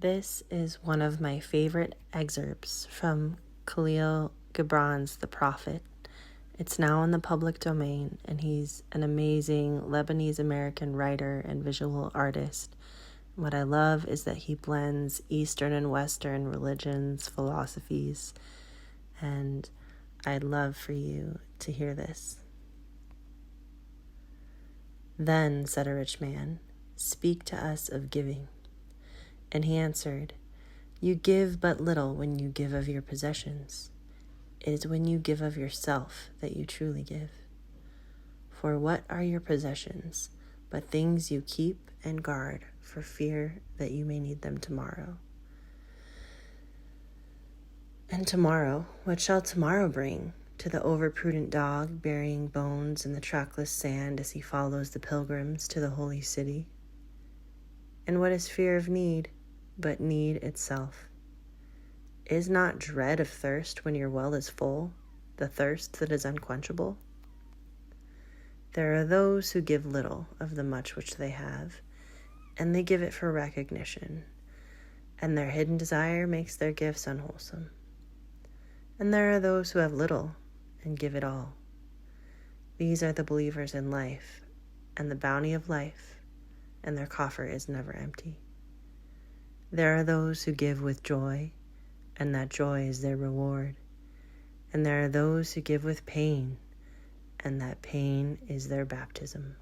This is one of my favorite excerpts from Khalil Gibran's The Prophet. It's now in the public domain, and he's an amazing Lebanese-American writer and visual artist. What I love is that he blends Eastern and Western religions, philosophies, and I'd love for you to hear this. "Then," said a rich man, "speak to us of giving." And he answered, "You give but little when you give of your possessions. It is when you give of yourself that you truly give. For what are your possessions but things you keep and guard for fear that you may need them tomorrow? And tomorrow, what shall tomorrow bring to the overprudent dog burying bones in the trackless sand as he follows the pilgrims to the holy city? And what is fear of need but need itself? Is not dread of thirst when your well is full, the thirst that is unquenchable? There are those who give little of the much which they have, and they give it for recognition, and their hidden desire makes their gifts unwholesome. And there are those who have little and give it all. These are the believers in life and the bounty of life, and their coffer is never empty. There are those who give with joy, and that joy is their reward. And there are those who give with pain, and that pain is their baptism.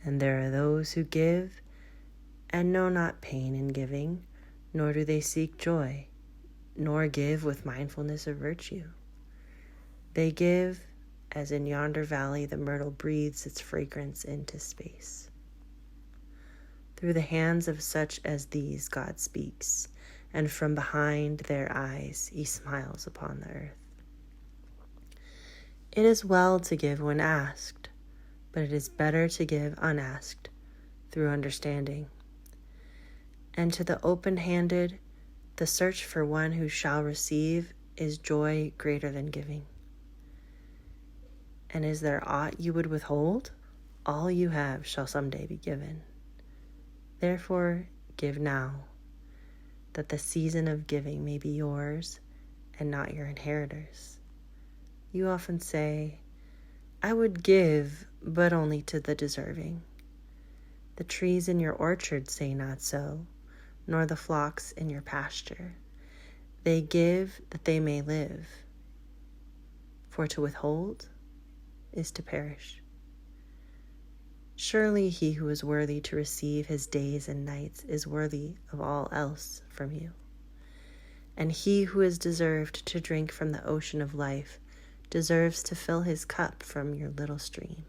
And there are those who give and know not pain in giving, nor do they seek joy, nor give with mindfulness of virtue. They give as in yonder valley the myrtle breathes its fragrance into space. Through the hands of such as these God speaks, and from behind their eyes he smiles upon the earth. It is well to give when asked, but it is better to give unasked, through understanding. And to the open-handed, the search for one who shall receive is joy greater than giving. And is there aught you would withhold? All you have shall someday be given. Therefore, give now, that the season of giving may be yours and not your inheritors. You often say, "I would give, but only to the deserving." The trees in your orchard say not so, nor the flocks in your pasture. They give that they may live. For to withhold is to perish. Surely he who is worthy to receive his days and nights is worthy of all else from you. And he who is deserved to drink from the ocean of life deserves to fill his cup from your little stream.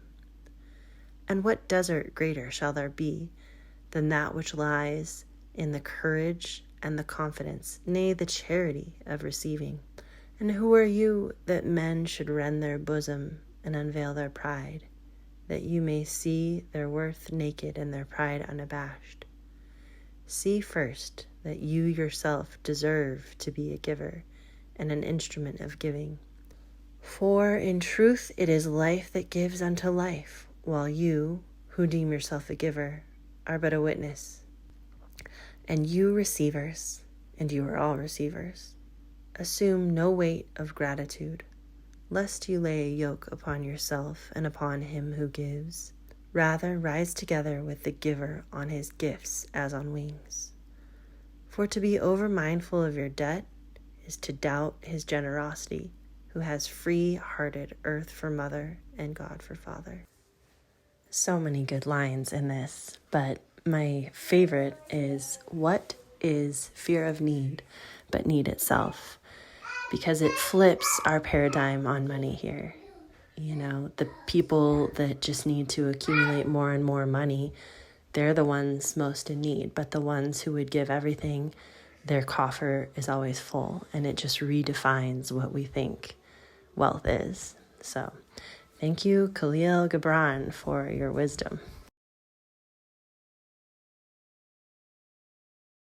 And what desert greater shall there be than that which lies in the courage and the confidence, nay, the charity of receiving? And who are you that men should rend their bosom and unveil their pride, that you may see their worth naked and their pride unabashed? See first that you yourself deserve to be a giver and an instrument of giving. For in truth it is life that gives unto life, while you, who deem yourself a giver, are but a witness. And you receivers, and you are all receivers, assume no weight of gratitude, lest you lay a yoke upon yourself and upon him who gives. Rather, rise together with the giver on his gifts as on wings. For to be over-mindful of your debt is to doubt his generosity, who has free-hearted earth for mother and God for father. So many good lines in this, but my favorite is, "What is fear of need but need itself?" Because it flips our paradigm on money here. You know, the people that just need to accumulate more and more money, they're the ones most in need. But the ones who would give everything, their coffer is always full. And it just redefines what we think wealth is. So thank you, Khalil Gibran, for your wisdom.